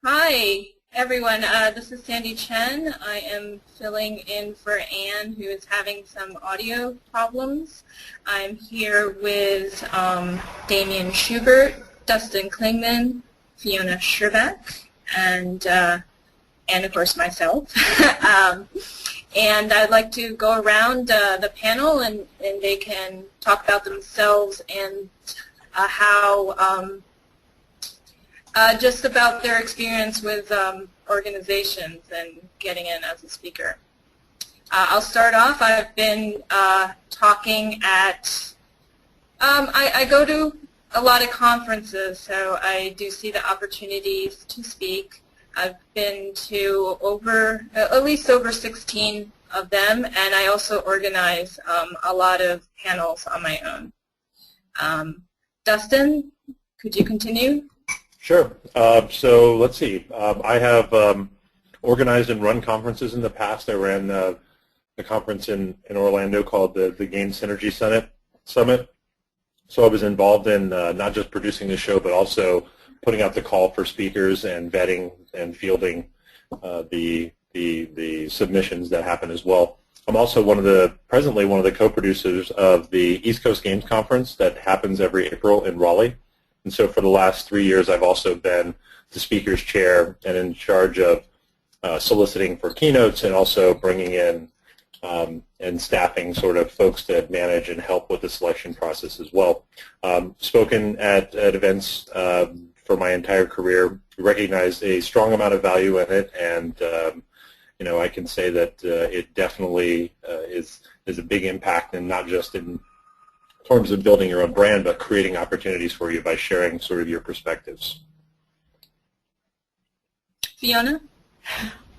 Hi, everyone. This is Sandy Chen. I am filling in for Anne, who is having some audio problems. I'm here with Damien Schubert, Dustin Klingman, Fiona Scherbeck, and of course myself. And I'd like to go around the panel, and they can talk about themselves and how just about their experience with organizations and getting in as a speaker. I'll start off. I've been talking at, I go to a lot of conferences, so I do see the opportunities to speak. I've been to at least over 16 of them, and I also organize a lot of panels on my own. Dustin, could you continue? Sure. So let's see. I have organized and run conferences in the past. I ran the conference in Orlando called the Games Synergy Summit. So I was involved in not just producing the show, but also putting out the call for speakers and vetting and fielding the submissions that happen as well. I'm also presently one of the co-producers of the East Coast Games Conference that happens every April in Raleigh. And so for the last 3 years, I've also been the speaker's chair and in charge of soliciting for keynotes and also bringing in and staffing sort of folks to manage and help with the selection process as well. Spoken at events for my entire career, recognized a strong amount of value in it, and I can say that it definitely is a big impact, and not just in terms of building your own brand, but creating opportunities for you by sharing sort of your perspectives. Fiona?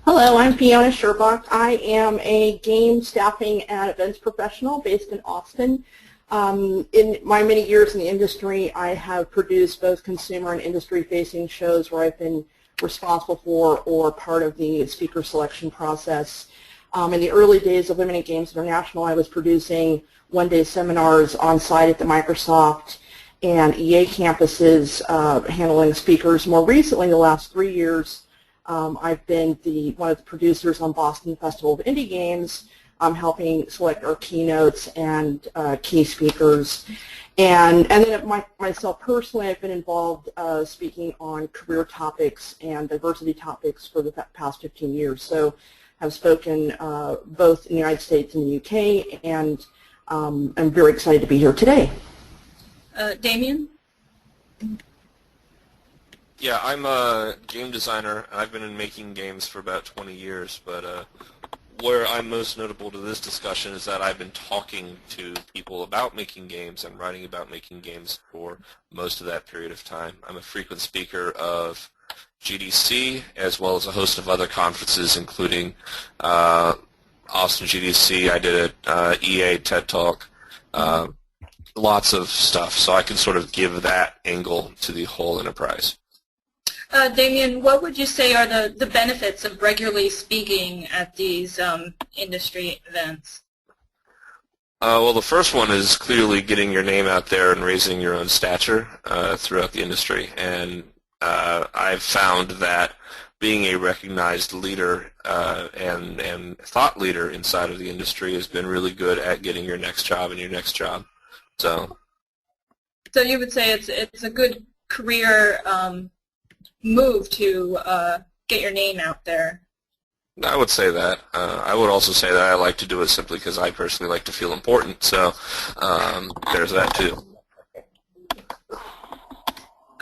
Hello, I'm Fiona Scherbeck. I am a game staffing and events professional based in Austin. In my many years in the industry, I have produced both consumer and industry-facing shows where I've been responsible for or part of the speaker selection process. In the early days of Women in Games International, I was producing one-day seminars on site at the Microsoft and EA campuses handling speakers. More recently, the last 3 years, I've been one of the producers on Boston Festival of Indie Games, helping select our keynotes and key speakers. And then myself personally, I've been involved speaking on career topics and diversity topics for the past 15 years. So I've spoken both in the United States and the UK, and I'm very excited to be here today. Damien? Yeah, I'm a game designer, and I've been in making games for about 20 years, but where I'm most notable to this discussion is that I've been talking to people about making games and writing about making games for most of that period of time. I'm a frequent speaker of GDC, as well as a host of other conferences, including Austin GDC. I did an EA TED Talk, lots of stuff, so I can sort of give that angle to the whole enterprise. Damien, what would you say are the benefits of regularly speaking at these industry events? Well, the first one is clearly getting your name out there and raising your own stature throughout the industry. And I've found that being a recognized leader and thought leader inside of the industry has been really good at getting your next job and your next job. So you would say it's a good career move to get your name out there. I would say that. I would also say that I like to do it simply because I personally like to feel important. So there's that too.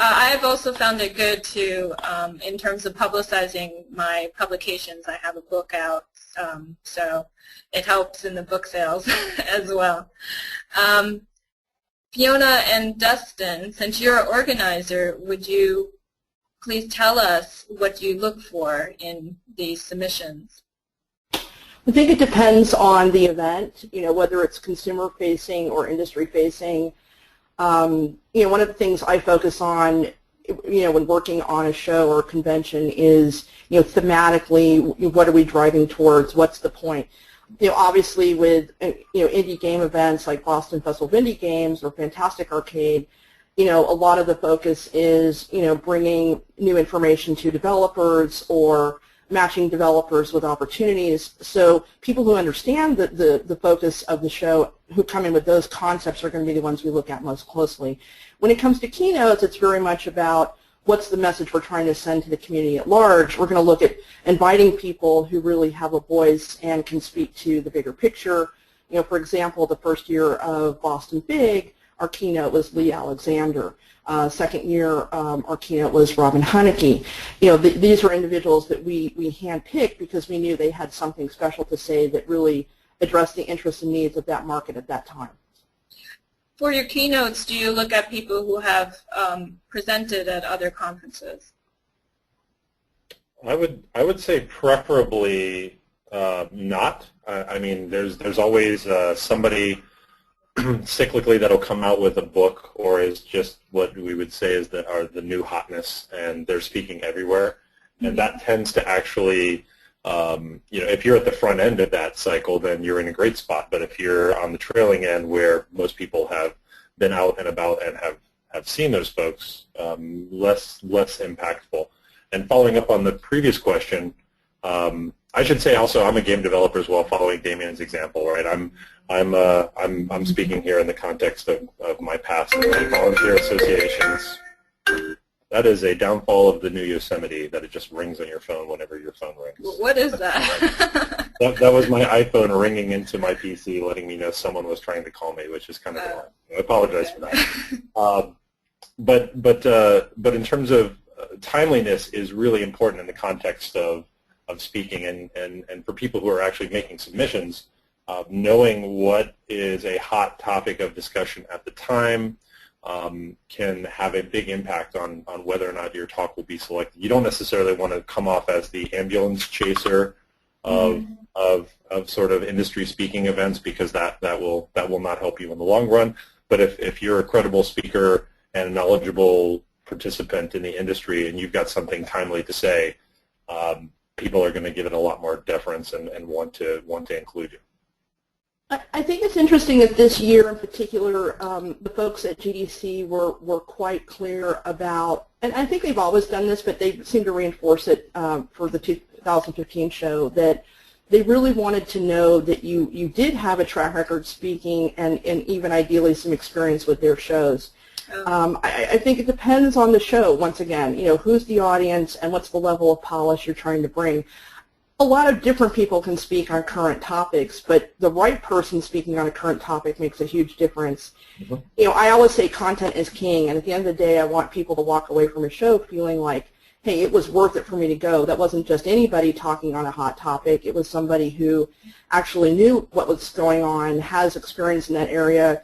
I've also found it good to, in terms of publicizing my publications. I have a book out, so it helps in the book sales as well. Fiona and Dustin, since you're an organizer, would you please tell us what you look for in these submissions? I think it depends on the event, whether it's consumer-facing or industry-facing. One of the things I focus on, when working on a show or a convention is, thematically, what are we driving towards? What's the point? Obviously with, indie game events like Boston Festival of Indie Games or Fantastic Arcade, a lot of the focus is, bringing new information to developers or matching developers with opportunities. So people who understand the focus of the show, who come in with those concepts, are going to be the ones we look at most closely. When it comes to keynotes, it's very much about what's the message we're trying to send to the community at large. We're going to look at inviting people who really have a voice and can speak to the bigger picture. For example, the first year of Boston Big, our keynote was Lee Alexander. Second year, our keynote was Robin Hunicke. These are individuals that we handpicked because we knew they had something special to say that really addressed the interests and needs of that market at that time. For your keynotes, do you look at people who have presented at other conferences? I would say preferably not. I mean, there's always somebody cyclically that'll come out with a book, or is just what we would say is that are the new hotness, and they're speaking everywhere, and that tends to actually, if you're at the front end of that cycle, then you're in a great spot. But if you're on the trailing end, where most people have been out and about and have seen those folks, less impactful. And following up on the previous question, I should say also I'm a game developer as well, following Damien's example, right? I'm speaking here in the context of my past in volunteer associations. That is a downfall of the new Yosemite, that it just rings on your phone whenever your phone rings. What is that? That was my iPhone ringing into my PC, letting me know someone was trying to call me, which is kind of annoying. I apologize for that. But in terms of timeliness is really important in the context of speaking, and for people who are actually making submissions, knowing what is a hot topic of discussion at the time can have a big impact on whether or not your talk will be selected. You don't necessarily want to come off as the ambulance chaser of sort of industry speaking events, because that will not help you in the long run. But if you're a credible speaker and a knowledgeable participant in the industry, and you've got something timely to say, people are going to give it a lot more deference and want to include you. I think it's interesting that this year in particular, the folks at GDC were quite clear about, and I think they've always done this, but they seem to reinforce it for the 2015 show, that they really wanted to know that you did have a track record speaking and even ideally some experience with their shows. I think it depends on the show, once again, who's the audience and what's the level of polish you're trying to bring. A lot of different people can speak on current topics, but the right person speaking on a current topic makes a huge difference. Mm-hmm. I always say content is king, and at the end of the day, I want people to walk away from a show feeling like, hey, it was worth it for me to go. That wasn't just anybody talking on a hot topic. It was somebody who actually knew what was going on, has experience in that area,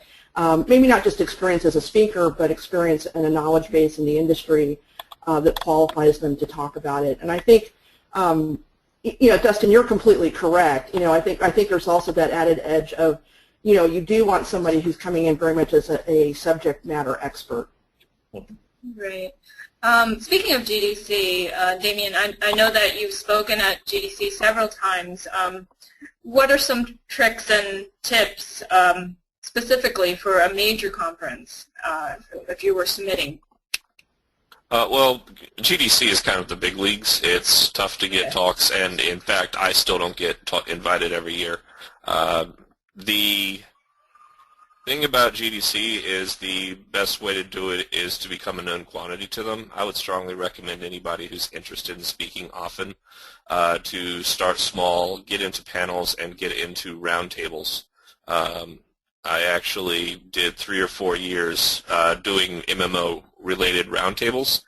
maybe not just experience as a speaker, but experience and a knowledge base in the industry that qualifies them to talk about it. And I think, Dustin, you're completely correct. I think there's also that added edge of, you do want somebody who's coming in very much as a subject matter expert. Right. Speaking of GDC, Damien, I know that you've spoken at GDC several times. What are some tricks and tips specifically for a major conference if you were submitting? Well, GDC is kind of the big leagues. It's tough to get talks, and in fact, I still don't get invited every year. The thing about GDC is the best way to do it is to become a known quantity to them. I would strongly recommend anybody who's interested in speaking often to start small, get into panels, and get into roundtables. I actually did 3 or 4 years doing MMO-related roundtables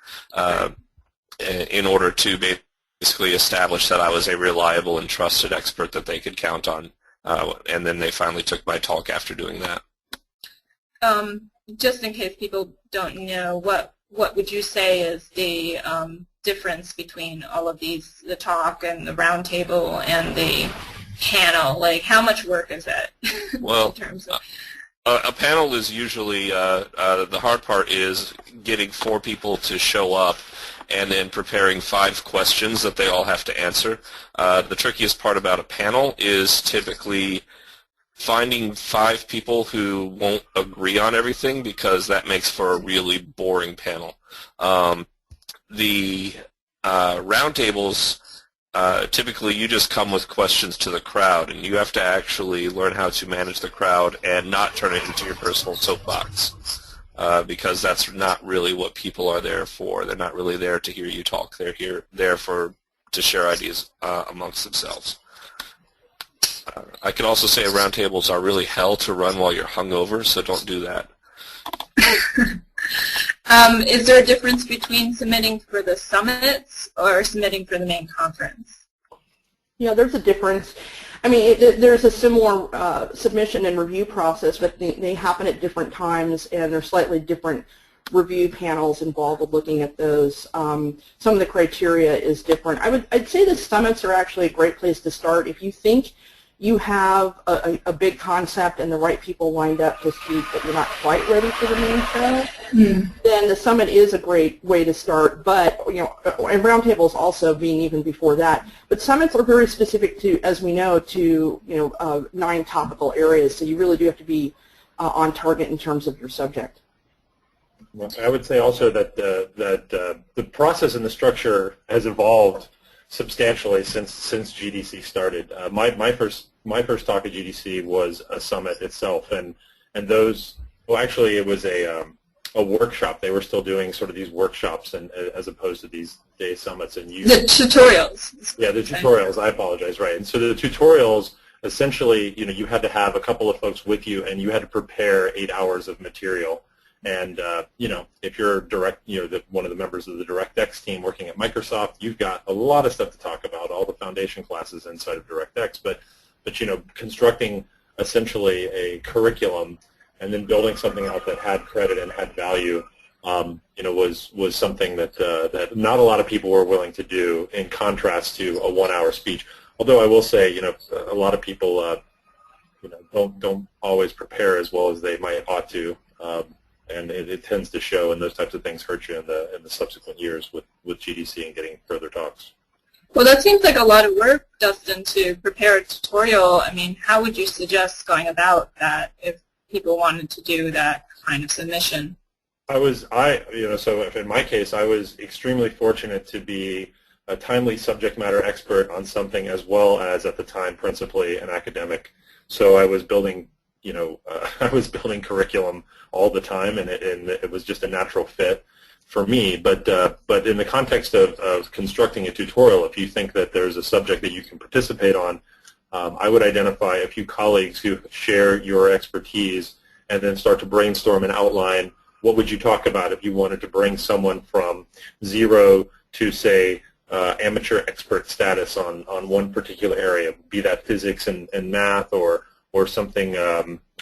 in order to basically establish that I was a reliable and trusted expert that they could count on. And then they finally took my talk after doing that. Just in case people don't know, what would you say is the difference between all of these, the talk and the roundtable and the panel? Like, how much work is it? Well, in terms of a panel is usually, the hard part is getting 4 people to show up and then preparing 5 questions that they all have to answer. The trickiest part about a panel is typically finding 5 people who won't agree on everything, because that makes for a really boring panel. The roundtables, typically you just come with questions to the crowd, and you have to actually learn how to manage the crowd and not turn it into your personal soapbox, because that's not really what people are there for. They're not really there to hear you talk. They're there to share ideas amongst themselves. I can also say roundtables are really hell to run while you're hungover, so don't do that. Is there a difference between submitting for the summits or submitting for the main conference? Yeah, there's a difference. I mean, there's a similar submission and review process, but they happen at different times, and there's slightly different review panels involved with looking at those. Some of the criteria is different. I'd say the summits are actually a great place to start. If you think you have a big concept and the right people lined up to speak, but you're not quite ready for the main show, then the summit is a great way to start. But and roundtables also being even before that. But summits are very specific to, as we know, to 9 topical areas. So you really do have to be on target in terms of your subject. Well, I would say also that the process and the structure has evolved substantially since GDC started. My first talk at GDC was a summit itself, and those, well, actually it was a workshop. They were still doing sort of these workshops, and as opposed to these day summits. And the tutorials. Yeah, the tutorials. I apologize. Right, and so the tutorials, essentially, you had to have a couple of folks with you, and you had to prepare 8 hours of material. And if you're one of the members of the DirectX team working at Microsoft, you've got a lot of stuff to talk about, all the foundation classes inside of DirectX. But constructing essentially a curriculum and then building something out that had credit and had value, was something that not a lot of people were willing to do. In contrast to a 1-hour speech, although I will say, a lot of people, don't always prepare as well as they might ought to. And it tends to show, and those types of things hurt you in the subsequent years with GDC and getting further talks. Well, that seems like a lot of work, Dustin, to prepare a tutorial. I mean, how would you suggest going about that if people wanted to do that kind of submission? So if in my case, I was extremely fortunate to be a timely subject matter expert on something, as well as at the time principally an academic. So I was building curriculum all the time, and it was just a natural fit for me. But in the context of constructing a tutorial, if you think that there's a subject that you can participate on, I would identify a few colleagues who share your expertise, and then start to brainstorm and outline what would you talk about if you wanted to bring someone from 0 to, say, amateur expert status on one particular area, be that physics and math, or something,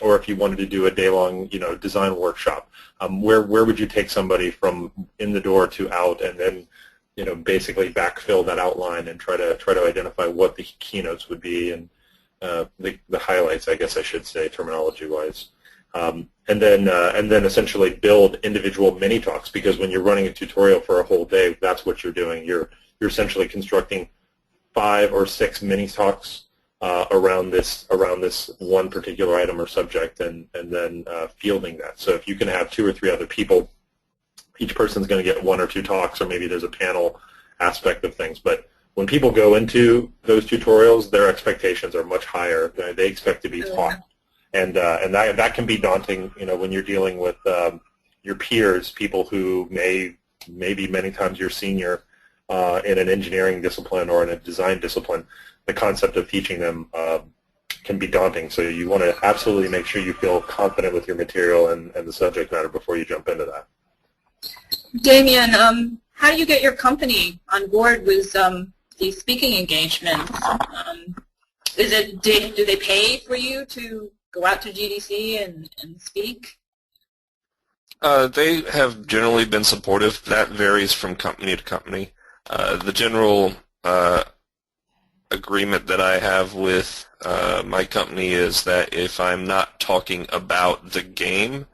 or if you wanted to do a day-long, design workshop, where would you take somebody from in the door to out, and then, basically backfill that outline and try to identify what the keynotes would be, and the highlights, I guess I should say, terminology-wise, and then essentially build individual mini talks, because when you're running a tutorial for a whole day, that's what you're doing. You're essentially constructing 5 or 6 mini talks around this one particular item or subject, and then fielding that. So if you can have 2 or 3 other people, each person's going to get 1 or 2 talks, or maybe there's a panel aspect of things. But when people go into those tutorials, their expectations are much higher. They expect to be taught, and that can be daunting. When you're dealing with your peers, people who may be many times your senior in an engineering discipline or in a design discipline. The concept of teaching them can be daunting, so you want to absolutely make sure you feel confident with your material and the subject matter before you jump into that. Damien, how do you get your company on board with these speaking engagements? Do they pay for you to go out to GDC and speak? They have generally been supportive. That varies from company to company. The general agreement that I have with my company is that if I'm not talking about the game,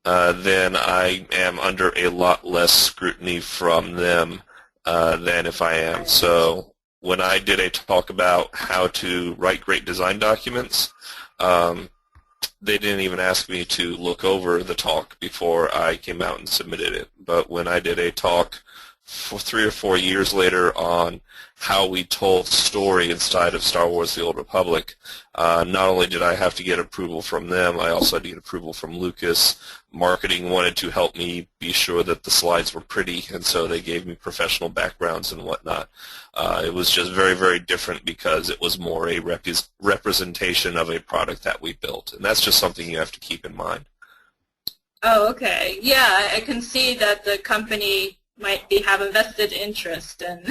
then I am under a lot less scrutiny from them than if I am. So when I did a talk about how to write great design documents, They didn't even ask me to look over the talk before I came out and submitted it. But when I did a talk for 3 or 4 years later on how we told story inside of Star Wars The Old Republic, not only did I have to get approval from them, I also had to get approval from Lucas. Marketing wanted to help me be sure that the slides were pretty, and so they gave me professional backgrounds and whatnot. It was just very, very different because it was more a representation of a product that we built, and that's just something you have to keep in mind. Oh, okay. Yeah, I can see that the company might have a vested interest in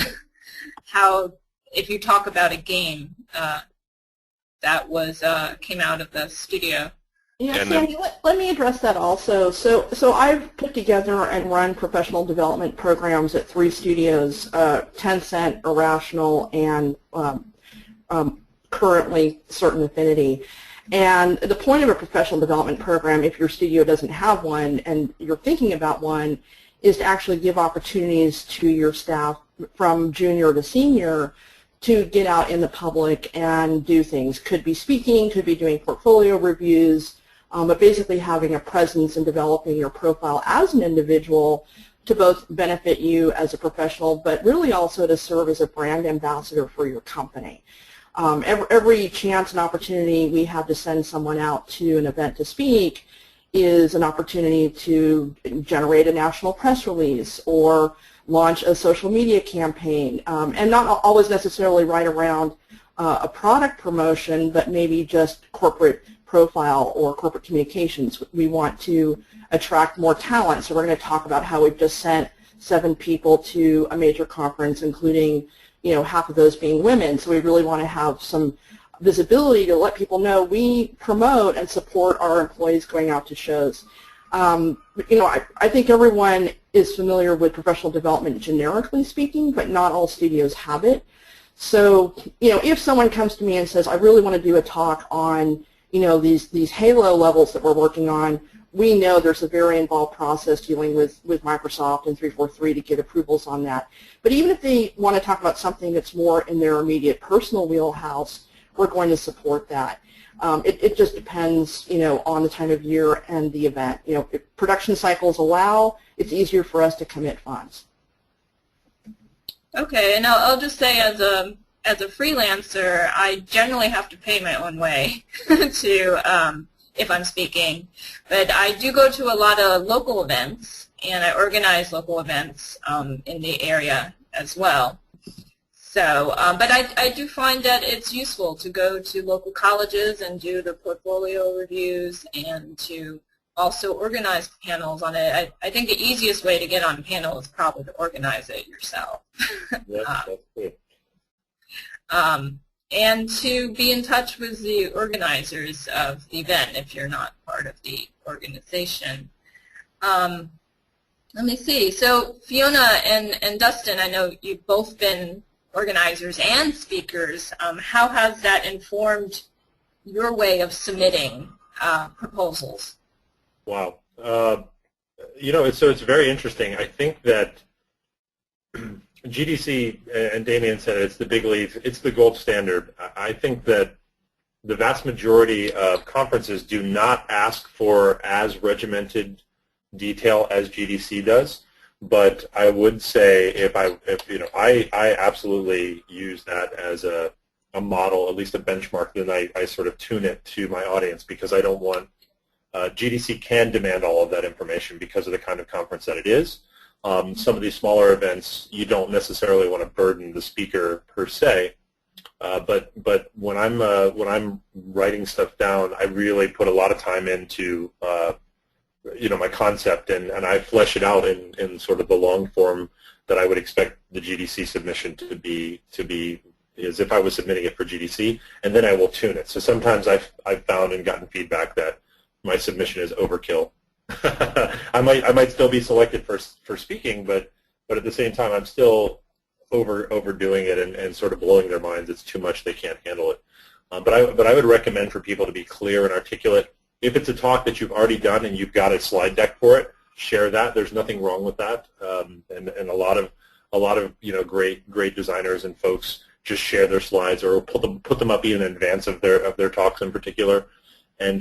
how, if you talk about a game that was came out of the studio. Yeah, Sandy, let me address that also. So I've put together and run professional development programs at 3 studios, Tencent, Irrational, and currently Certain Affinity. And the point of a professional development program, if your studio doesn't have one and you're thinking about one, is to actually give opportunities to your staff from junior to senior to get out in the public and do things. Could be speaking, could be doing portfolio reviews, but basically having a presence and developing your profile as an individual to both benefit you as a professional, but really also to serve as a brand ambassador for your company. Every chance and opportunity we have to send someone out to an event to speak is an opportunity to generate a national press release or launch a social media campaign, and not always necessarily right around a product promotion, but maybe just corporate profile or corporate communications. We want to attract more talent, so we're going to talk about how we've just sent 7 people to a major conference, including, half of those being women. So we really want to have some visibility to let people know we promote and support our employees going out to shows. I think everyone is familiar with professional development generically speaking, but not all studios have it. So, if someone comes to me and says, I really want to do a talk on, these halo levels that we're working on, we know there's a very involved process dealing with Microsoft and 343 to get approvals on that. But even if they want to talk about something that's more in their immediate personal wheelhouse, we're going to support that. It just depends, on the time of year and the event. If production cycles allow, it's easier for us to commit funds. Okay, and I'll just say as a freelancer, I generally have to pay my own way to if I'm speaking, but I do go to a lot of local events, and I organize local events in the area as well. So, but I do find that it's useful to go to local colleges and do the portfolio reviews and to also organize panels on it. I think the easiest way to get on a panel is probably to organize it yourself. Yes, that's good. And to be in touch with the organizers of the event if you're not part of the organization. Let me see. So Fiona and Dustin, I know you've both been organizers and speakers. How has that informed your way of submitting proposals? Wow. So it's very interesting. I think that GDC, and Damien said it's the big league, it's the gold standard. I think that the vast majority of conferences do not ask for as regimented detail as GDC does, but I would say I absolutely use that as a model, at least a benchmark, then I sort of tune it to my audience because I don't want GDC can demand all of that information because of the kind of conference that it is. Some of these smaller events, you don't necessarily want to burden the speaker per se, but when I'm writing stuff down, I really put a lot of time into my concept, and I flesh it out in sort of the long form that I would expect the GDC submission to be as if I was submitting it for GDC, and then I will tune it. So sometimes I've found and gotten feedback that my submission is overkill. I might still be selected for speaking, but at the same time I'm still overdoing it and sort of blowing their minds. It's too much; they can't handle it. But I would recommend for people to be clear and articulate. If it's a talk that you've already done and you've got a slide deck for it, share that. There's nothing wrong with that. And a lot of great designers and folks just share their slides or put them up even in advance of their talks in particular. And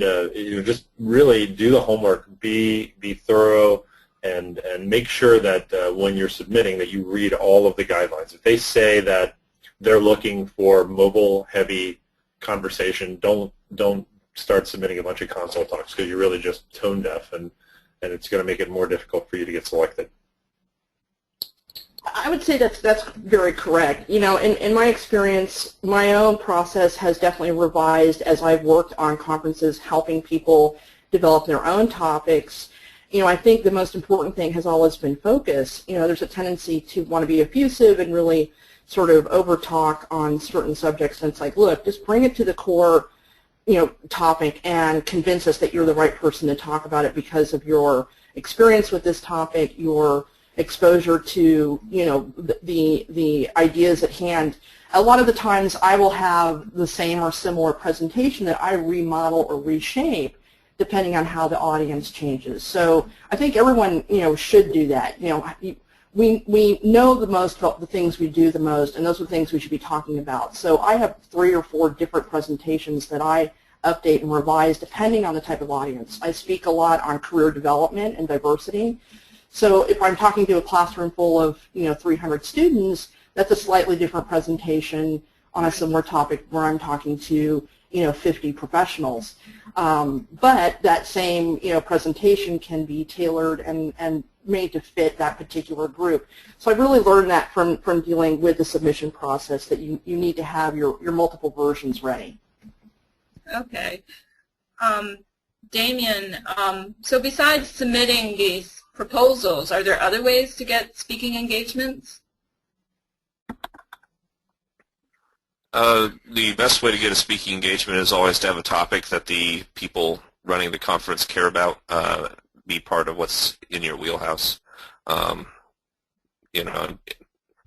just really do the homework, be thorough, and make sure that when you're submitting that you read all of the guidelines. If they say that they're looking for mobile-heavy conversation, don't start submitting a bunch of console talks, because you're really just tone deaf, and it's going to make it more difficult for you to get selected. I would say that's very correct. In my experience, my own process has definitely revised as I've worked on conferences helping people develop their own topics. I think the most important thing has always been focus. There's a tendency to want to be effusive and really sort of over-talk on certain subjects, and it's like, look, just bring it to the core, topic and convince us that you're the right person to talk about it because of your experience with this topic, your exposure to, the ideas at hand. A lot of the times I will have the same or similar presentation that I remodel or reshape depending on how the audience changes. So I think everyone, should do that. We know the most about the things we do the most, and those are the things we should be talking about. So I have 3 or 4 different presentations that I update and revise depending on the type of audience. I speak a lot on career development and diversity. So if I'm talking to a classroom full of 300 students, that's a slightly different presentation on a similar topic where I'm talking to 50 professionals. But that same presentation can be tailored and made to fit that particular group. So I really learned that from dealing with the submission process, that you need to have your multiple versions ready. Okay. Damien, so besides submitting these proposals, are there other ways to get speaking engagements? The best way to get a speaking engagement is always to have a topic that the people running the conference care about, be part of what's in your wheelhouse.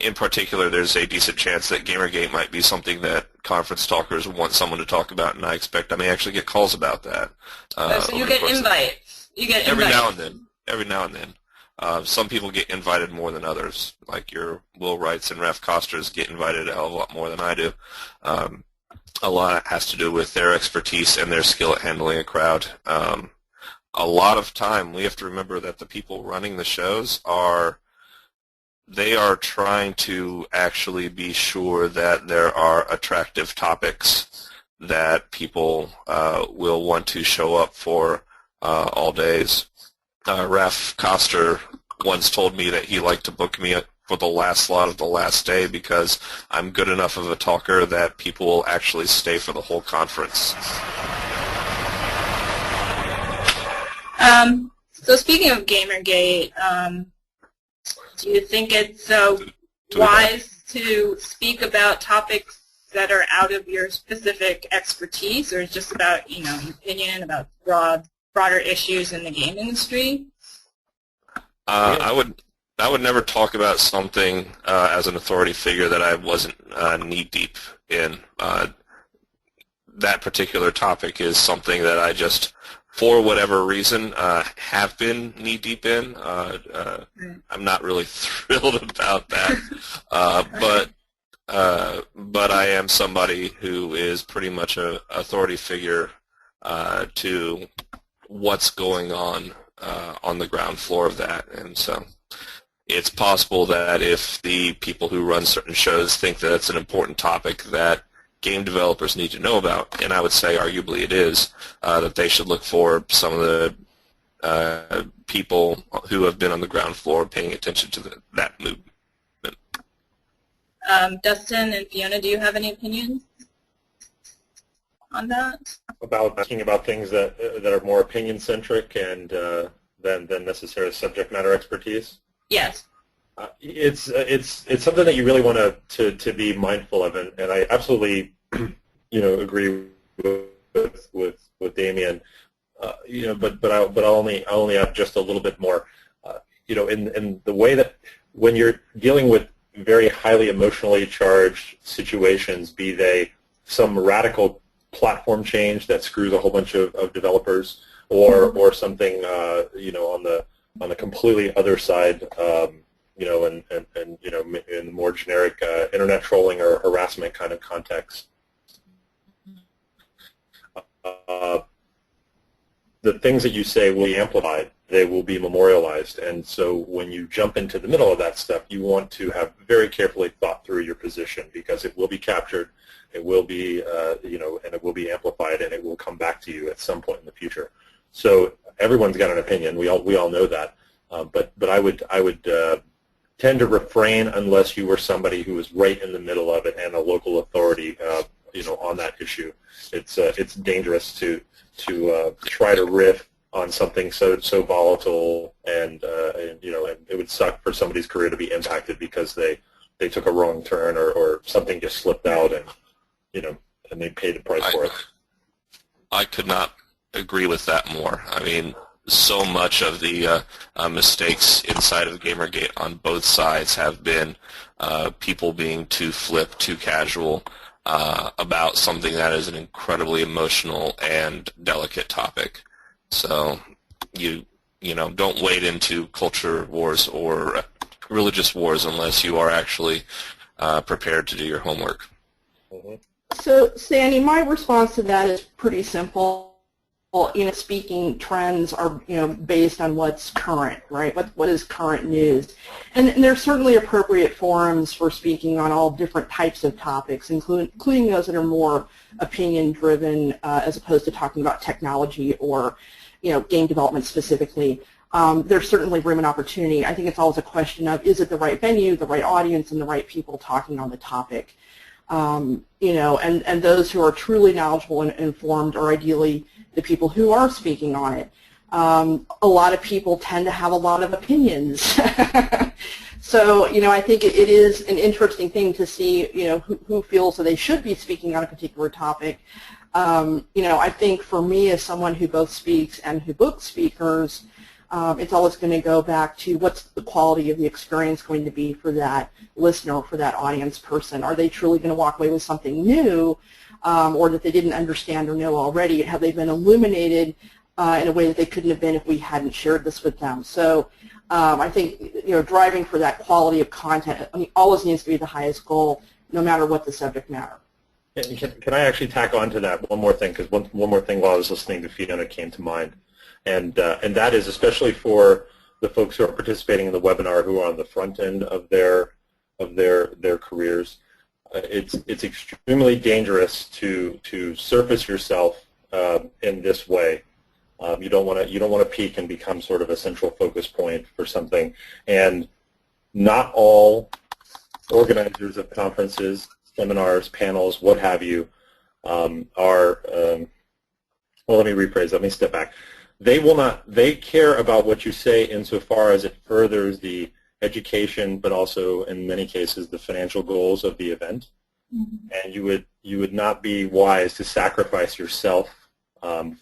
In particular, there's a decent chance that Gamergate might be something that conference talkers want someone to talk about, and I expect I may actually get calls about that. So you get invites. You get every invites. now and then. Every now and then. Some people get invited more than others, like your Will Wrights and Ref Costers get invited a hell of a lot more than I do. A lot has to do with their expertise and their skill at handling a crowd. A lot of time, we have to remember that the people running the shows are trying to actually be sure that there are attractive topics that people will want to show up for all days. Raf Koster once told me that he liked to book me for the last slot of the last day because I'm good enough of a talker that people will actually stay for the whole conference. So speaking of Gamergate, do you think it's wise to speak about topics that are out of your specific expertise, or just about, your opinion about broader issues in the game industry? I would never talk about something as an authority figure that I wasn't knee-deep in. That particular topic is something that I just, for whatever reason, have been knee-deep in. I'm not really thrilled about that, but I am somebody who is pretty much an authority figure to what's going on the ground floor of that. And so it's possible that if the people who run certain shows think that it's an important topic that game developers need to know about, and I would say arguably it is, that they should look for some of the people who have been on the ground floor paying attention to that movement. Dustin and Fiona, do you have any opinions on that? About talking about things that are more opinion-centric and than necessarily subject matter expertise? Yes. It's something that you really want to be mindful of, and I absolutely agree with Damien. But I'll only add just a little bit more. In the way that when you're dealing with very highly emotionally charged situations, be they some radical platform change that screws a whole bunch of developers, or something on the completely other side, in more generic internet trolling or harassment kind of context. The things that you say will be amplified. They will be memorialized. And so when you jump into the middle of that stuff, you want to have very carefully thought through your position, because it will be captured, it will be, and it will be amplified, and it will come back to you at some point in the future. So everyone's got an opinion. We all know that. But I would tend to refrain unless you were somebody who was right in the middle of it and a local authority, on that issue. It's dangerous to try to riff on something so volatile, and it would suck for somebody's career to be impacted because they took a wrong turn or something just slipped out, and they paid the price for it. I could not agree with that more. I mean, so much of the mistakes inside of Gamergate on both sides have been people being too flip, too casual about something that is an incredibly emotional and delicate topic. So don't wade into culture wars or religious wars unless you are actually prepared to do your homework. Mm-hmm. So, Sandy, my response to that is pretty simple. Speaking trends are, based on what's current, right? What is current news? And there's certainly appropriate forums for speaking on all different types of topics, including those that are more opinion-driven, as opposed to talking about technology or, game development specifically. There's certainly room and opportunity. I think it's always a question of, is it the right venue, the right audience, and the right people talking on the topic? And those who are truly knowledgeable and informed are ideally the people who are speaking on it. A lot of people tend to have a lot of opinions. So, I think it is an interesting thing to see, who feels that they should be speaking on a particular topic. I think for me, as someone who both speaks and who books speakers, it's always going to go back to what's the quality of the experience going to be for that listener, for that audience person. Are they truly going to walk away with something new, or that they didn't understand or know already? Have they been illuminated in a way that they couldn't have been if we hadn't shared this with them? So I think driving for that quality of content always needs to be the highest goal, no matter what the subject matter. Can I actually tack on to that one more thing? Because one more thing while I was listening to Fiona came to mind. And that is, especially for the folks who are participating in the webinar who are on the front end of their careers, it's extremely dangerous to surface yourself in this way. You don't want to peak and become sort of a central focus point for something. And not all organizers of conferences, seminars, panels, what have you, are. Well, let me rephrase. Let me step back. They care about what you say insofar as it furthers the education, but also in many cases the financial goals of the event. Mm-hmm. And you would not be wise to sacrifice yourself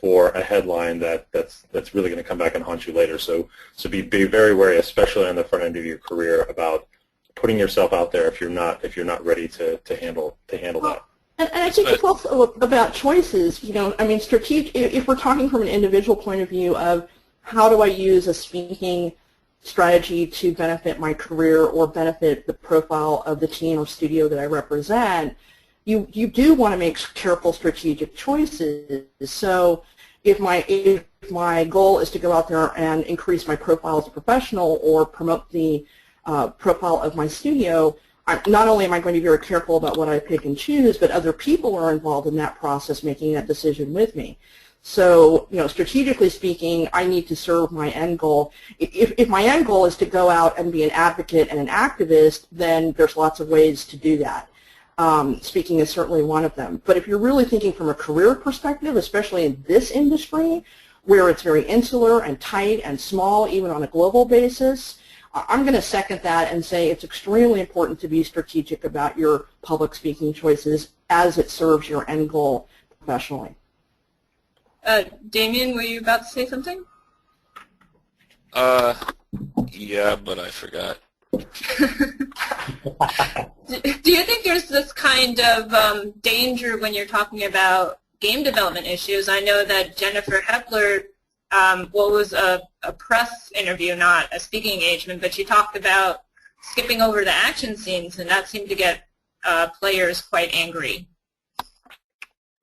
for a headline that's really going to come back and haunt you later. So be very wary, especially on the front end of your career, about putting yourself out there if you're not ready to handle that. And I think it's also about choices. Strategic. If we're talking from an individual point of view of how do I use a speaking strategy to benefit my career or benefit the profile of the team or studio that I represent, you do want to make careful strategic choices. So if my goal is to go out there and increase my profile as a professional or promote the profile of my studio, not only am I going to be very careful about what I pick and choose, but other people are involved in that process making that decision with me. So, strategically speaking, I need to serve my end goal. If my end goal is to go out and be an advocate and an activist, then there's lots of ways to do that. Speaking is certainly one of them. But if you're really thinking from a career perspective, especially in this industry, where it's very insular and tight and small, even on a global basis, I'm going to second that and say it's extremely important to be strategic about your public speaking choices as it serves your end goal professionally. Damien, were you about to say something? Yeah, but I forgot. Do you think there's this kind of danger when you're talking about game development issues? I know that Jennifer Hepler, was a press interview, not a speaking engagement, but she talked about skipping over the action scenes, and that seemed to get players quite angry.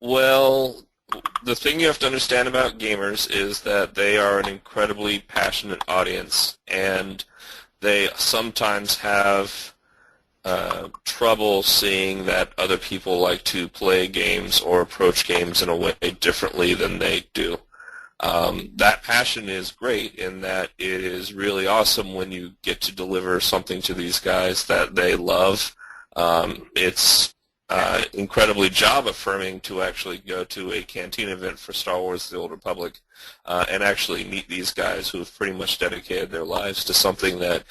Well, the thing you have to understand about gamers is that they are an incredibly passionate audience, and they sometimes have trouble seeing that other people like to play games or approach games in a way differently than they do. That passion is great in that it is really awesome when you get to deliver something to these guys that they love. It's incredibly job affirming to actually go to a canteen event for Star Wars The Old Republic and actually meet these guys who have pretty much dedicated their lives to something that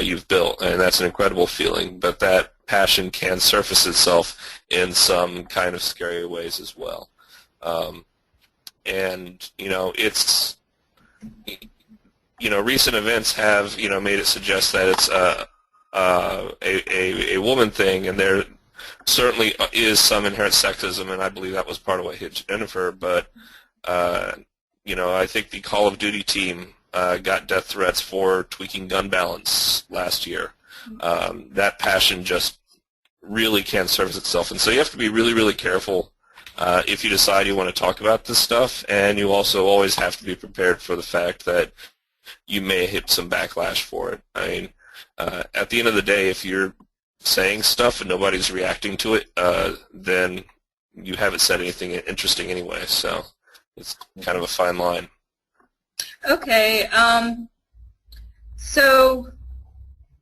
you've built, and that's an incredible feeling. But that passion can surface itself in some kind of scary ways as well. And it's recent events have made it suggest that it's a woman thing, and there certainly is some inherent sexism, and I believe that was part of what hit Jennifer. But I think the Call of Duty team got death threats for tweaking gun balance last year. That passion just really can surface itself, and so you have to be really, really careful if you decide you want to talk about this stuff, and you also always have to be prepared for the fact that you may hit some backlash for it. I mean, at the end of the day, if you're saying stuff and nobody's reacting to it, then you haven't said anything interesting anyway, so it's kind of a fine line. Okay, so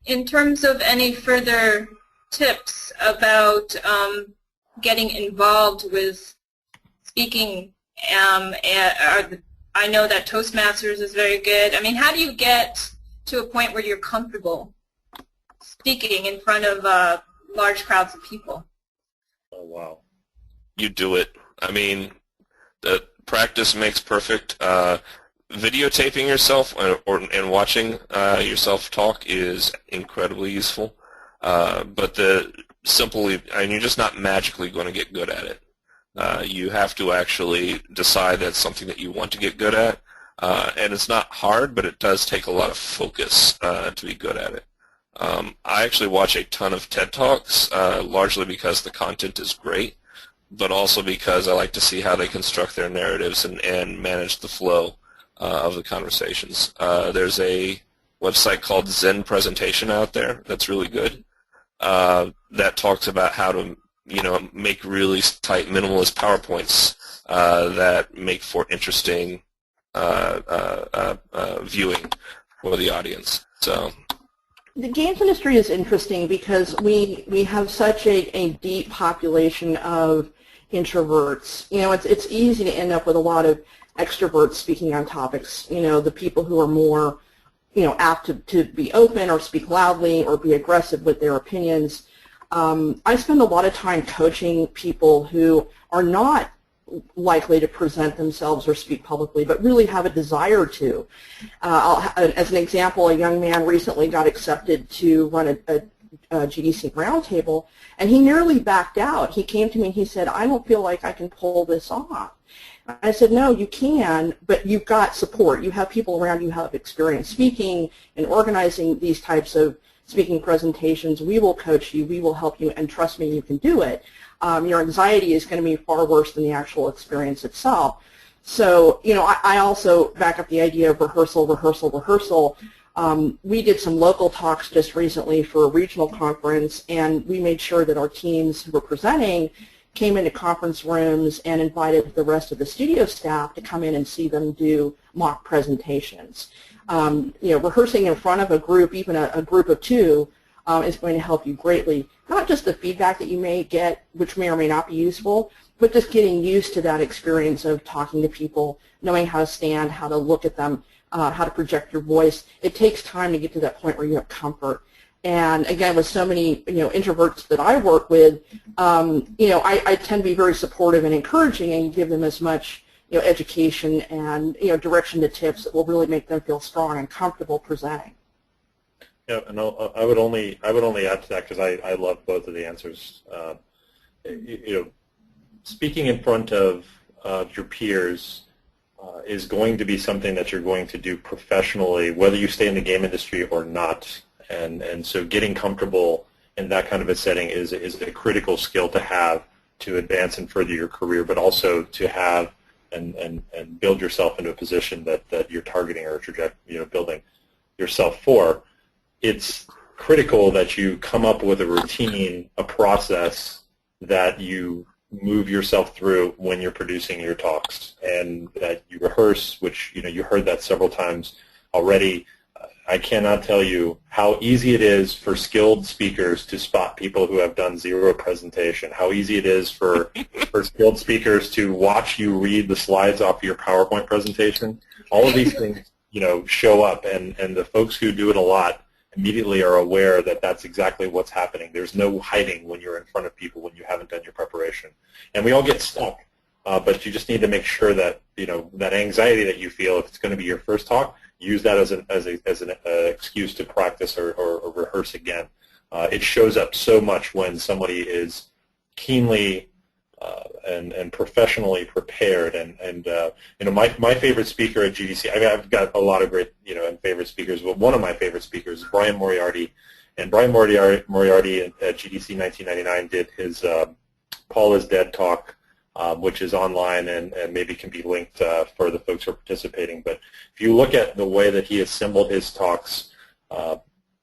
in terms of any further tips about getting involved with speaking, I know that Toastmasters is very good. I mean, how do you get to a point where you're comfortable speaking in front of large crowds of people? Oh, wow. You do it. I mean, the practice makes perfect. Videotaping yourself and watching yourself talk is incredibly useful. But you're just not magically going to get good at it. You have to actually decide that's something that you want to get good at. And it's not hard, but it does take a lot of focus to be good at it. I actually watch a ton of TED Talks, largely because the content is great, but also because I like to see how they construct their narratives and manage the flow of the conversations. There's a website called Zen Presentation out there that's really good that talks about how to make really tight minimalist PowerPoints that make for interesting viewing for the audience. So the games industry is interesting because we have such a deep population of introverts. It's easy to end up with a lot of extroverts speaking on topics. The people who are more apt to be open or speak loudly or be aggressive with their opinions. I spend a lot of time coaching people who are not likely to present themselves or speak publicly, but really have a desire to. As an example, a young man recently got accepted to run a GDC roundtable, and he nearly backed out. He came to me and he said, "I don't feel like I can pull this off." I said, "No, you can, but you've got support. You have people around you who have experience speaking and organizing these types of speaking presentations. We will coach you. We will help you, and trust me, you can do it. Your anxiety is going to be far worse than the actual experience itself." So, I also back up the idea of rehearsal. We did some local talks just recently for a regional conference, and we made sure that our teams who were presenting came into conference rooms and invited the rest of the studio staff to come in and see them do mock presentations. Rehearsing in front of a group, even a group of two, is going to help you greatly. Not just the feedback that you may get, which may or may not be useful, but just getting used to that experience of talking to people, knowing how to stand, how to look at them, how to project your voice. It takes time to get to that point where you have comfort. And again, with so many introverts that I work with, I tend to be very supportive and encouraging and give them as much education and direction to tips that will really make them feel strong and comfortable presenting. Yeah, and I would only add to that because I love both of the answers. Speaking in front of your peers is going to be something that you're going to do professionally, whether you stay in the game industry or not. And so getting comfortable in that kind of a setting is a critical skill to have to advance and further your career, but also to have and build yourself into a position that you're targeting or building yourself for. It's critical that you come up with a routine, a process that you move yourself through when you're producing your talks, and that you rehearse, which you heard that several times already. I cannot tell you how easy it is for skilled speakers to spot people who have done zero presentation, how easy it is for skilled speakers to watch you read the slides off your PowerPoint presentation. All of these things show up, and the folks who do it a lot immediately are aware that that's exactly what's happening. There's no hiding when you're in front of people when you haven't done your preparation. And we all get stuck, but you just need to make sure that, that anxiety that you feel, if it's going to be your first talk, use that as an excuse to practice or rehearse again. It shows up so much when somebody is keenly and professionally prepared. And my favorite speaker at GDC, I've got a lot of great and favorite speakers, but one of my favorite speakers is Brian Moriarty. And Brian Moriarty at GDC 1999 did his Paul is Dead talk, which is online and maybe can be linked for the folks who are participating. But if you look at the way that he assembled his talks,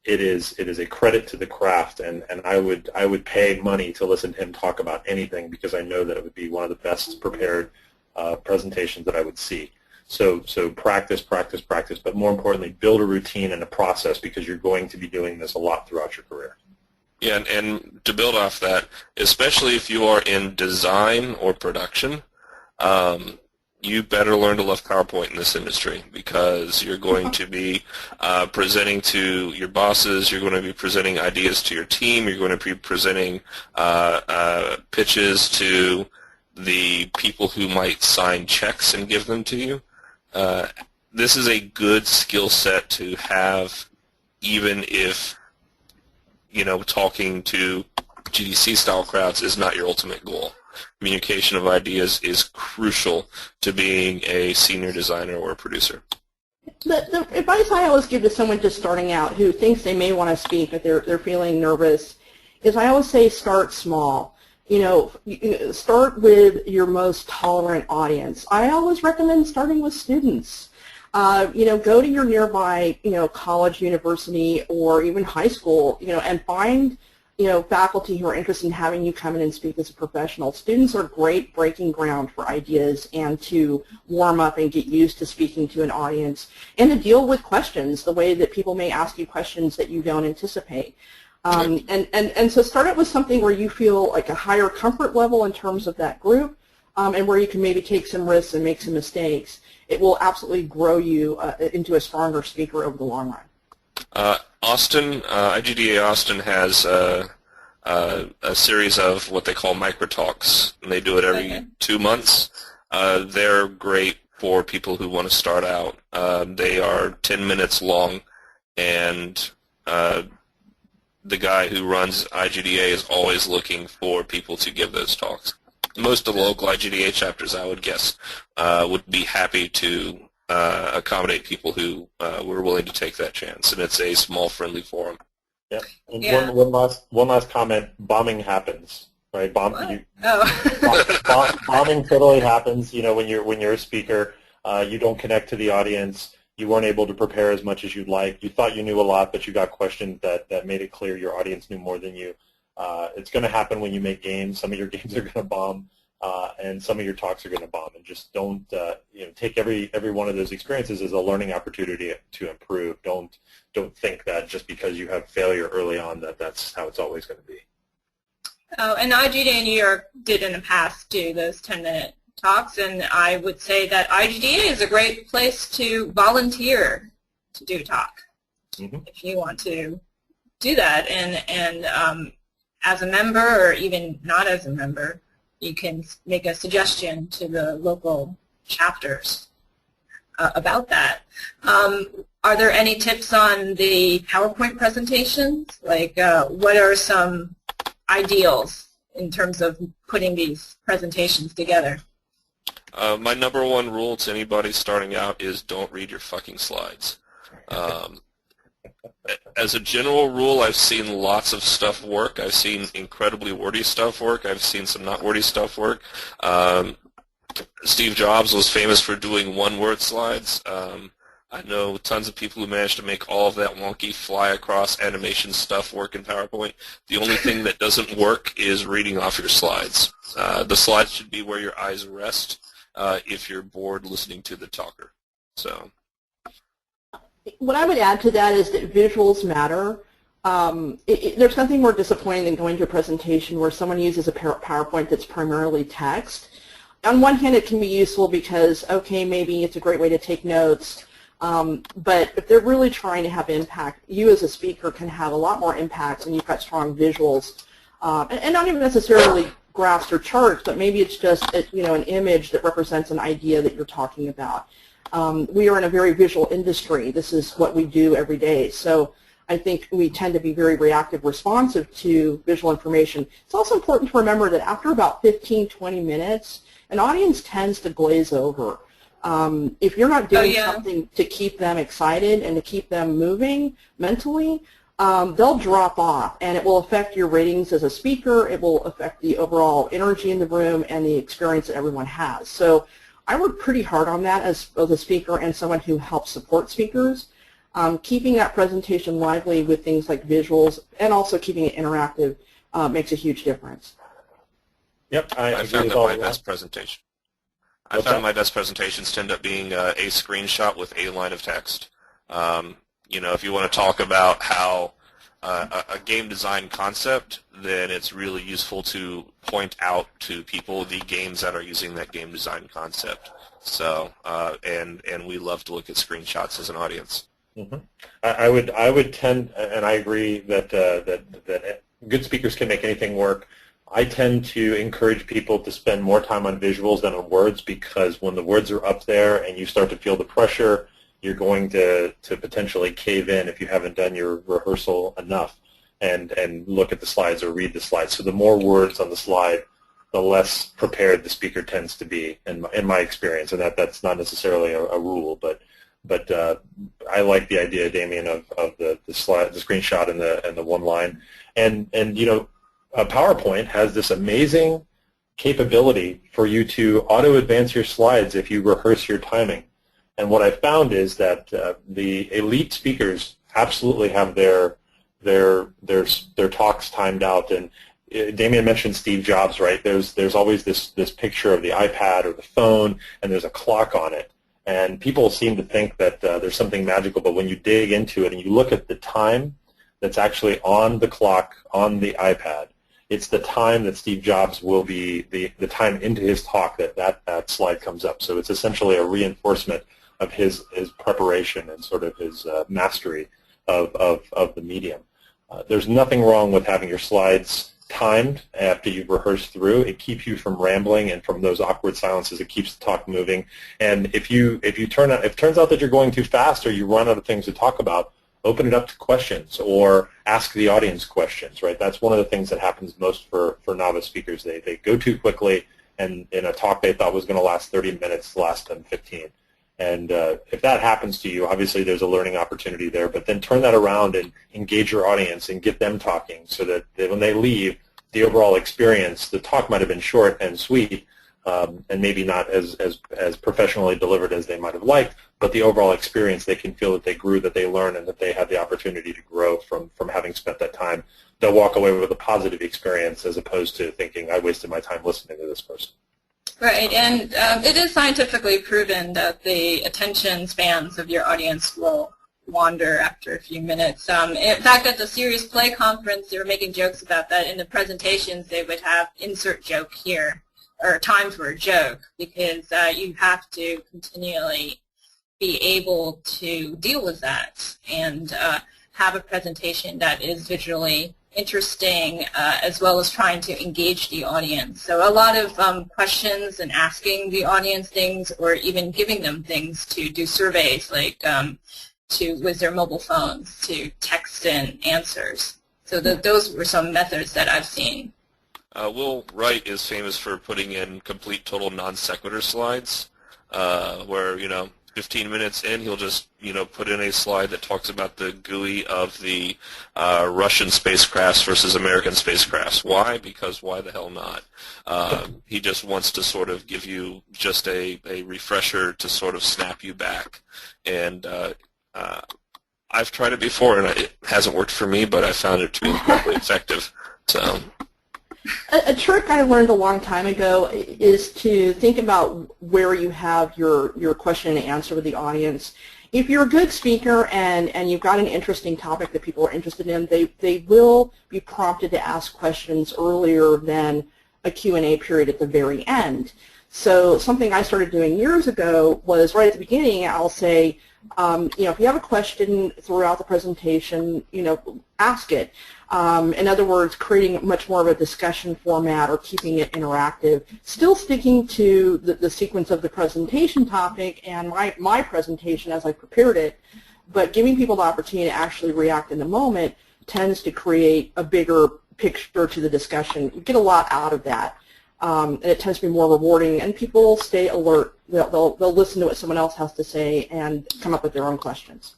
it is a credit to the craft, and I would pay money to listen to him talk about anything, because I know that it would be one of the best prepared presentations that I would see. So practice, practice, practice, but more importantly, build a routine and a process, because you're going to be doing this a lot throughout your career. Yeah, and to build off that, especially if you are in design or production, you better learn to love PowerPoint in this industry, because you're going to be presenting to your bosses, you're going to be presenting ideas to your team, you're going to be presenting pitches to the people who might sign checks and give them to you. This is a good skill set to have, even if talking to GDC-style crowds is not your ultimate goal. Communication of ideas is crucial to being a senior designer or a producer. The advice I always give to someone just starting out who thinks they may want to speak, but they're feeling nervous, is I always say start small. Start with your most tolerant audience. I always recommend starting with students. Go to your nearby, college, university, or even high school, and find, faculty who are interested in having you come in and speak as a professional. Students are great breaking ground for ideas and to warm up and get used to speaking to an audience and to deal with questions the way that people may ask you questions that you don't anticipate. And so start out with something where you feel like a higher comfort level in terms of that group, and where you can maybe take some risks and make some mistakes. It will absolutely grow you into a stronger speaker over the long run. Austin, IGDA Austin has a series of what they call micro talks, and they do it every 2 months. They're great for people who want to start out. They are 10 minutes long, and the guy who runs IGDA is always looking for people to give those talks. Most of the local IGDA chapters, I would guess, would be happy to accommodate people who were willing to take that chance, and it's a small, friendly forum. Yeah. And one last comment: bombing happens, right? Bombing totally happens. When you're a speaker, you don't connect to the audience. You weren't able to prepare as much as you'd like. You thought you knew a lot, but you got questions that made it clear your audience knew more than you. It's going to happen when you make games. Some of your games are going to bomb, and some of your talks are going to bomb. And just don't take every one of those experiences as a learning opportunity to improve. Don't think that just because you have failure early on that's how it's always going to be. Oh, and IGDA New York did in the past do those 10-minute talks, and I would say that IGDA is a great place to volunteer to do a talk if you want to do that. And as a member, or even not as a member, you can make a suggestion to the local chapters about that. Are there any tips on the PowerPoint presentations? Like, what are some ideals in terms of putting these presentations together? My number one rule to anybody starting out is don't read your fucking slides. As a general rule, I've seen lots of stuff work. I've seen incredibly wordy stuff work. I've seen some not wordy stuff work. Steve Jobs was famous for doing one-word slides. I know tons of people who managed to make all of that wonky fly-across animation stuff work in PowerPoint. The only thing that doesn't work is reading off your slides. The slides should be where your eyes rest if you're bored listening to the talker. So, what I would add to that is that visuals matter. There's nothing more disappointing than going to a presentation where someone uses a PowerPoint that's primarily text. On one hand, it can be useful because, okay, maybe it's a great way to take notes, but if they're really trying to have impact, you as a speaker can have a lot more impact when you've got strong visuals, and not even necessarily graphs or charts, but maybe it's just an image that represents an idea that you're talking about. We are in a very visual industry. This is what we do every day. So I think we tend to be very reactive, responsive to visual information. It's also important to remember that after about 15, 20 minutes, an audience tends to glaze over. If you're not doing something to keep them excited and to keep them moving mentally, they'll drop off, and it will affect your ratings as a speaker. It will affect the overall energy in the room and the experience that everyone has. So I work pretty hard on that as both a speaker and someone who helps support speakers. Keeping that presentation lively with things like visuals and also keeping it interactive makes a huge difference. Yep, I found that my best presentation. I found my best presentations tend up being a screenshot with a line of text. If you want to talk about how a game design concept, then it's really useful to point out to people the games that are using that game design concept. So, and we love to look at screenshots as an audience. Mm-hmm. I would tend, and I agree that that good speakers can make anything work. I tend to encourage people to spend more time on visuals than on words, because when the words are up there and you start to feel the pressure, you're going to potentially cave in if you haven't done your rehearsal enough and look at the slides or read the slides. So the more words on the slide, the less prepared the speaker tends to be, in my experience. And that's not necessarily a rule, but I like the idea, Damien, of the slide, the screenshot, and the one line. And PowerPoint has this amazing capability for you to auto-advance your slides if you rehearse your timing. And what I found is that the elite speakers absolutely have their talks timed out. And Damien mentioned Steve Jobs, right? There's always this picture of the iPad or the phone, and there's a clock on it. And people seem to think that there's something magical, but when you dig into it and you look at the time that's actually on the clock on the iPad, it's the time that Steve Jobs will be, the time into his talk that slide comes up. So it's essentially a reinforcement of his preparation and sort of his mastery of the medium. There's nothing wrong with having your slides timed after you've rehearsed through. It keeps you from rambling and from those awkward silences. It keeps the talk moving. And if it turns out that you're going too fast or you run out of things to talk about, open it up to questions or ask the audience questions, right? That's one of the things that happens most for novice speakers. They go too quickly, and in a talk they thought was going to last 30 minutes, last them 15. And if that happens to you, obviously there's a learning opportunity there, but then turn that around and engage your audience and get them talking so that when they leave, the overall experience, the talk might have been short and sweet, and maybe not as professionally delivered as they might have liked, but the overall experience, they can feel that they grew, that they learned, and that they had the opportunity to grow from having spent that time. They'll walk away with a positive experience as opposed to thinking, I wasted my time listening to this person. Right, and it is scientifically proven that the attention spans of your audience will wander after a few minutes. In fact, at the Serious Play conference, they were making jokes about that. In the presentations, they would have insert joke here, or time for a joke, because you have to continually be able to deal with that and have a presentation that is visually interesting, as well as trying to engage the audience. So a lot of questions and asking the audience things, or even giving them things to do surveys, like with their mobile phones, to text in answers. So those were some methods that I've seen. Will Wright is famous for putting in complete total non sequitur slides, where 15 minutes in, he'll just, put in a slide that talks about the GUI of the Russian spacecrafts versus American spacecrafts. Why? Because why the hell not? He just wants to sort of give you just a refresher to sort of snap you back. And I've tried it before, and it hasn't worked for me, but I found it to be incredibly effective. So. A trick I learned a long time ago is to think about where you have your question and answer with the audience. If you're a good speaker and you've got an interesting topic that people are interested in, they will be prompted to ask questions earlier than a Q&A period at the very end. So something I started doing years ago was right at the beginning, I'll say, if you have a question throughout the presentation, ask it. In other words, creating much more of a discussion format or keeping it interactive, still sticking to the sequence of the presentation topic and my presentation as I prepared it, but giving people the opportunity to actually react in the moment tends to create a bigger picture to the discussion. You get a lot out of that. And it tends to be more rewarding, and people stay alert. They'll listen to what someone else has to say and come up with their own questions.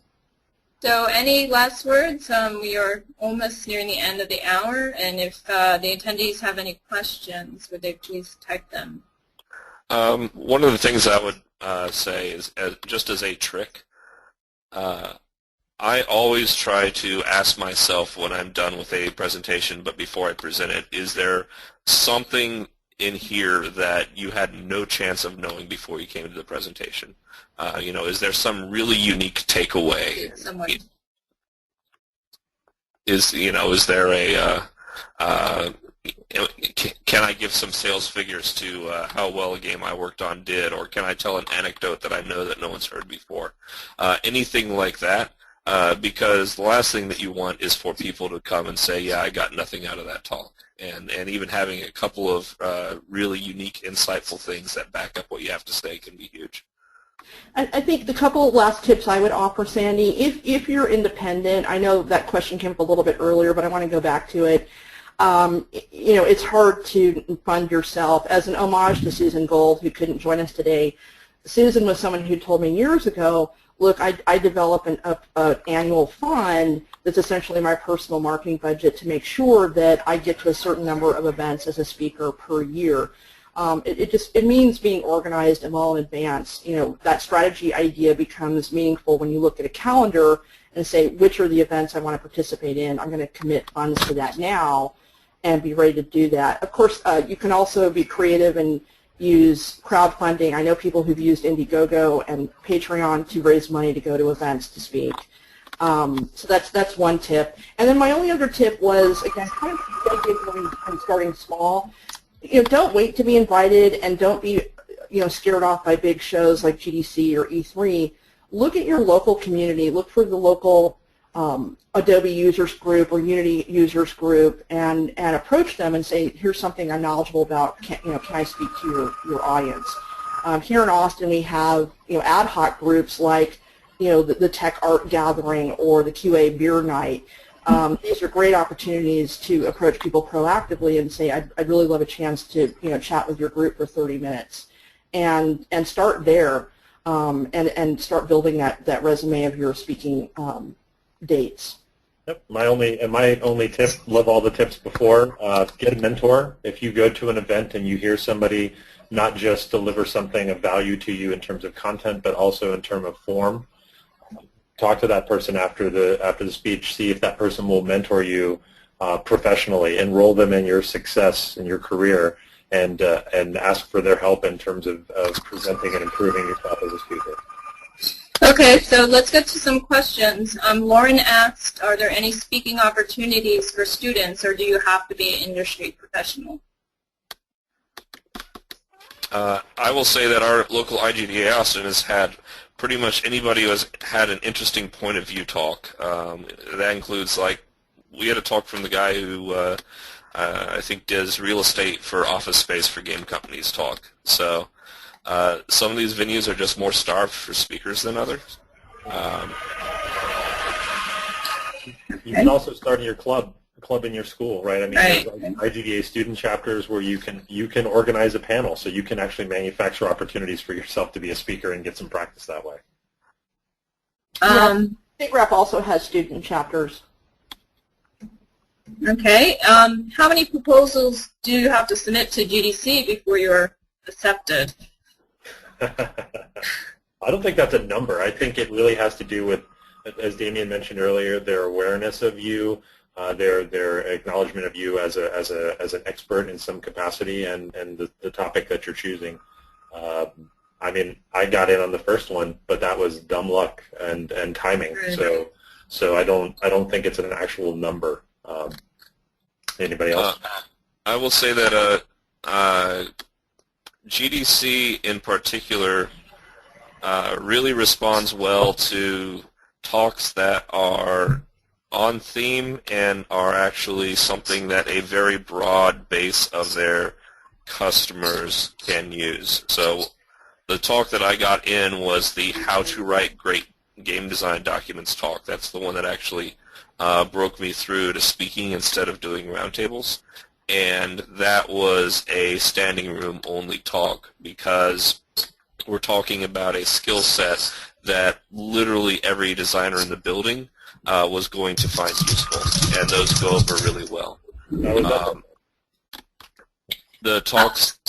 So any last words? We are almost nearing the end of the hour, and if the attendees have any questions, would they please type them? One of the things I would say is, just as a trick, I always try to ask myself when I'm done with a presentation, but before I present it, is there something in here that you had no chance of knowing before you came to the presentation? Is there some really unique takeaway? Is there a can I give some sales figures to how well a game I worked on did, or can I tell an anecdote that I know that no one's heard before? Anything like that, because the last thing that you want is for people to come and say, yeah, I got nothing out of that talk. And even having a couple of really unique, insightful things that back up what you have to say can be huge. I think the couple of last tips I would offer, Sandy, if you're independent, I know that question came up a little bit earlier, but I want to go back to it. It's hard to fund yourself. As an homage to Susan Gold, who couldn't join us today, Susan was someone who told me years ago, look, I develop an annual fund that's essentially my personal marketing budget to make sure that I get to a certain number of events as a speaker per year. It means being organized and well in advance. That strategy idea becomes meaningful when you look at a calendar and say, which are the events I want to participate in? I'm going to commit funds to that now and be ready to do that. Of course, you can also be creative and use crowdfunding. I know people who've used Indiegogo and Patreon to raise money to go to events to speak. So that's one tip. And then my only other tip was, again, kind of starting small. Don't wait to be invited, and don't be scared off by big shows like GDC or E3. Look at your local community. Look for the local Adobe users group or Unity users group, and approach them and say, here's something I'm knowledgeable about. Can I speak to your audience? Here in Austin, we have ad hoc groups like the Tech Art Gathering or the QA Beer Night. These are great opportunities to approach people proactively and say, I'd really love a chance to chat with your group for 30 minutes, and start there, and start building that resume of your speaking dates. Yep. My only tip, love all the tips before, get a mentor. If you go to an event and you hear somebody not just deliver something of value to you in terms of content, but also in terms of form, talk to that person after the speech. See if that person will mentor you professionally. Enroll them in your success in your career, and ask for their help in terms of presenting and improving yourself as a speaker. Okay, so let's get to some questions. Lauren asked, are there any speaking opportunities for students, or do you have to be an industry professional? I will say that our local IGDA Austin has had pretty much anybody who has had an interesting point of view talk. That includes, like, we had a talk from the guy who I think does real estate for office space for game companies talk. So some of these venues are just more starved for speakers than others. You can also start in your club in your school, right? I mean, right. There's IGDA student chapters where you can organize a panel, so you can actually manufacture opportunities for yourself to be a speaker and get some practice that way. Big Rep also has student chapters. Okay. How many proposals do you have to submit to GDC before you're accepted? I don't think that's a number. I think it really has to do with, as Damien mentioned earlier, their awareness of you, their acknowledgement of you as an expert in some capacity, and the topic that you're choosing. I mean, I got in on the first one, but that was dumb luck and timing. Right. So I don't think it's an actual number. Anybody else? I will say that GDC in particular really responds well to talks that are on theme and are actually something that a very broad base of their customers can use. So the talk that I got in was the How to Write Great Game Design Documents talk. That's the one that actually broke me through to speaking instead of doing roundtables. And that was a standing room only talk because we're talking about a skill set that literally every designer in the building was going to find useful, and those go over really well. The talks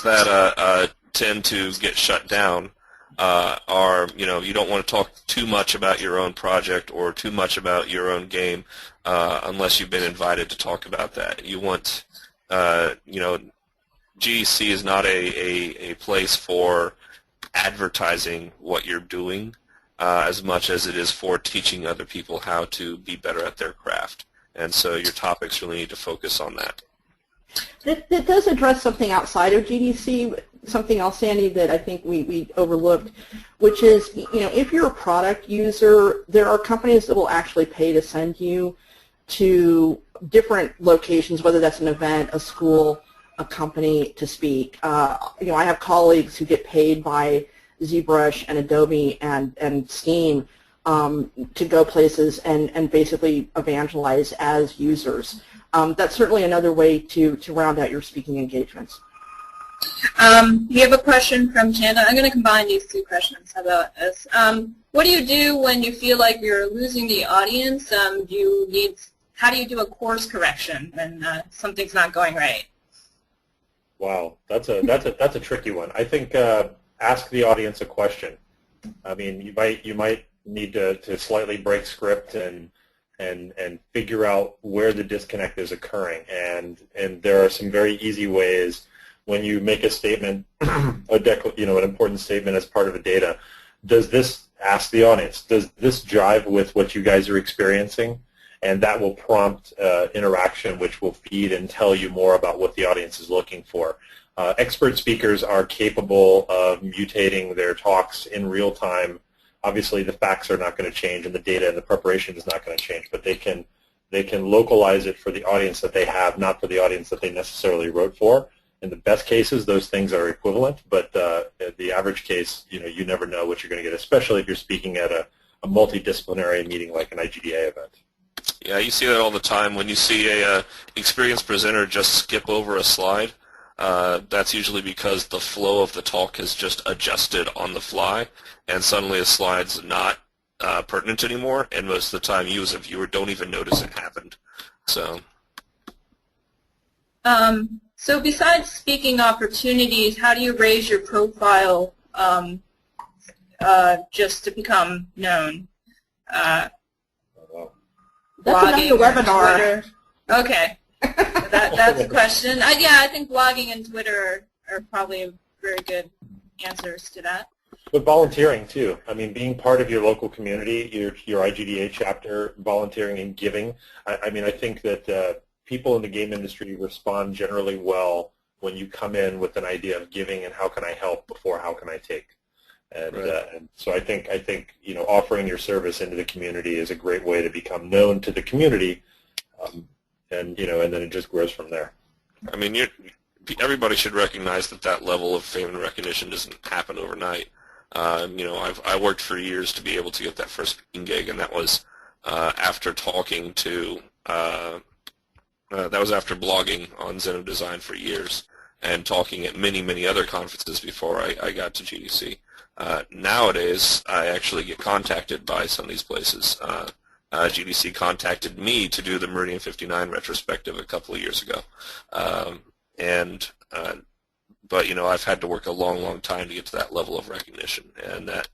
that tend to get shut down are, you don't want to talk too much about your own project or too much about your own game unless you've been invited to talk about that. You want, GDC is not a place for advertising what you're doing as much as it is for teaching other people how to be better at their craft. And so your topics really need to focus on that. It does address something outside of GDC, something else, Sandy, that I think we overlooked, which is, if you're a product user, there are companies that will actually pay to send you to different locations, whether that's an event, a school, a company, to speak. I have colleagues who get paid by ZBrush and Adobe and Steam to go places and basically evangelize as users. That's certainly another way to round out your speaking engagements. We have a question from Chanda. I'm going to combine these two questions. How about this? What do you do when you feel like you're losing the audience? How do you do a course correction when something's not going right? Wow, that's a tricky one. I think ask the audience a question. I mean, you might need to slightly break script and figure out where the disconnect is occurring. And there are some very easy ways when you make a statement, an important statement as part of a data. Ask the audience, does this jive with what you guys are experiencing? And that will prompt interaction, which will feed and tell you more about what the audience is looking for. Expert speakers are capable of mutating their talks in real time. Obviously, the facts are not going to change, and the data and the preparation is not going to change, but they can localize it for the audience that they have, not for the audience that they necessarily wrote for. In the best cases, those things are equivalent, but at the average case, you never know what you're going to get, especially if you're speaking at a multidisciplinary meeting like an IGDA event. Yeah, you see that all the time. When you see a experienced presenter just skip over a slide, that's usually because the flow of the talk has just adjusted on the fly, and suddenly a slide's not pertinent anymore, and most of the time you as a viewer don't even notice it happened. So besides speaking opportunities, how do you raise your profile just to become known? That's another webinar. Okay. That's a question. Yeah, I think blogging and Twitter are probably very good answers to that. But volunteering, too. I mean, being part of your local community, your IGDA chapter, volunteering and giving. I think that people in the game industry respond generally well when you come in with an idea of giving and how can I help before how can I take. And, right. And so I think offering your service into the community is a great way to become known to the community, and then it just grows from there. I mean, everybody should recognize that level of fame and recognition doesn't happen overnight. I worked for years to be able to get that first speaking gig, and that was after talking to that was after blogging on Zen of Design for years and talking at many other conferences before I got to GDC. Nowadays, I actually get contacted by some of these places. GDC contacted me to do the Meridian 59 retrospective a couple of years ago. But, you know, I've had to work a long, long time to get to that level of recognition. And that,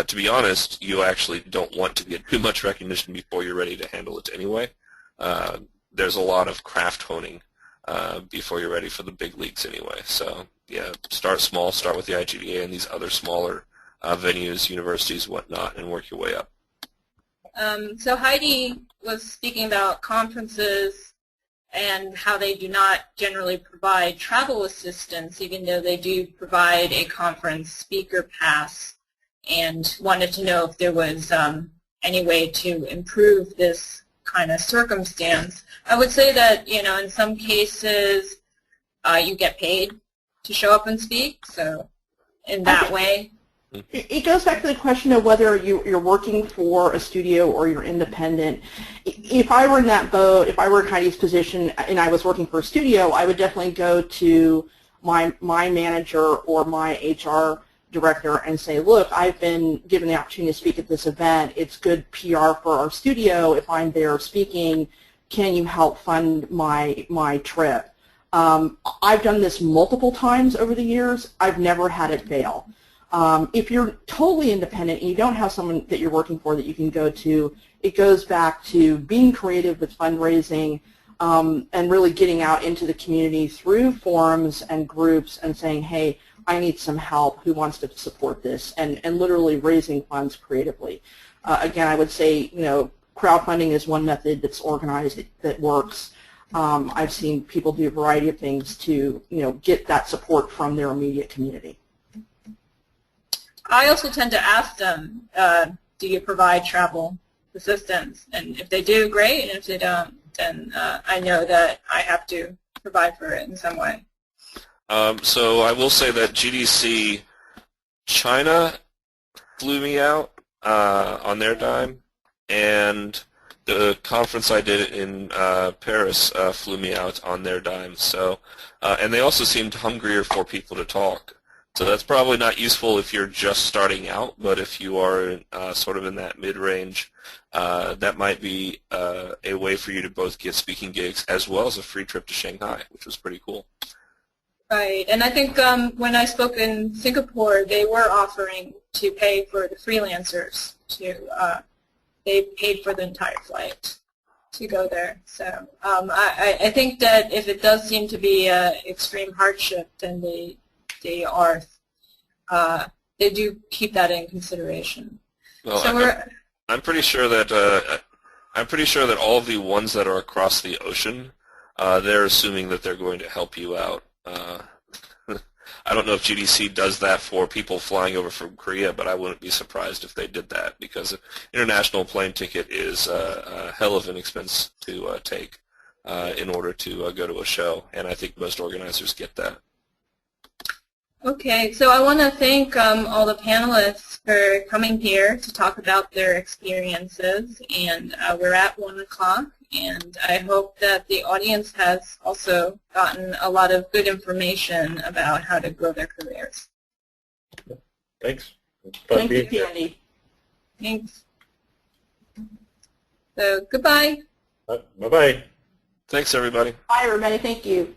to be honest, you actually don't want to get too much recognition before you're ready to handle it anyway. There's a lot of craft honing before you're ready for the big leagues anyway. So, yeah, start small, start with the IGDA and these other smaller venues, universities, whatnot, and work your way up. So Heidi was speaking about conferences and how they do not generally provide travel assistance, even though they do provide a conference speaker pass, and wanted to know if there was any way to improve this kind of circumstance. I would say that, you know, in some cases you get paid to show up and speak, so in that way. It goes back to the question of whether you're working for a studio or you're independent. If I were in that boat, if I were in Heidi's position and I was working for a studio, I would definitely go to my manager or my HR director and say, look, I've been given the opportunity to speak at this event. It's good PR for our studio if I'm there speaking. Can you help fund my trip? I've done this multiple times over the years. I've never had it fail. If you're totally independent and you don't have someone that you're working for that you can go to, it goes back to being creative with fundraising and really getting out into the community through forums and groups and saying, hey, I need some help. Who wants to support this? And literally raising funds creatively. Again, I would say, you know, crowdfunding is one method that's organized that works. I've seen people do a variety of things to, you know, get that support from their immediate community. I also tend to ask them, do you provide travel assistance? And if they do, great. And if they don't, then I know that I have to provide for it in some way. So I will say that GDC China flew me out on their dime, and the conference I did in Paris flew me out on their dime. So, and they also seemed hungrier for people to talk. So that's probably not useful if you're just starting out, but if you are sort of in that mid-range, that might be a way for you to both get speaking gigs as well as a free trip to Shanghai, which was pretty cool. Right, and I think when I spoke in Singapore, they were offering to pay for the freelancers to, they paid for the entire flight to go there. So I think that if it does seem to be an extreme hardship, then they do keep that in consideration. Well, so I'm pretty sure that all of the ones that are across the ocean, they're assuming that they're going to help you out. I don't know if GDC does that for people flying over from Korea, but I wouldn't be surprised if they did that, because an international plane ticket is a hell of an expense to take in order to go to a show, and I think most organizers get that. Okay, so I want to thank all the panelists for coming here to talk about their experiences, and we're at 1 o'clock, and I hope that the audience has also gotten a lot of good information about how to grow their careers. Thanks. Thank you, Andy. Thanks. So, goodbye. Bye-bye. Thanks, everybody. Bye, everybody. Thank you.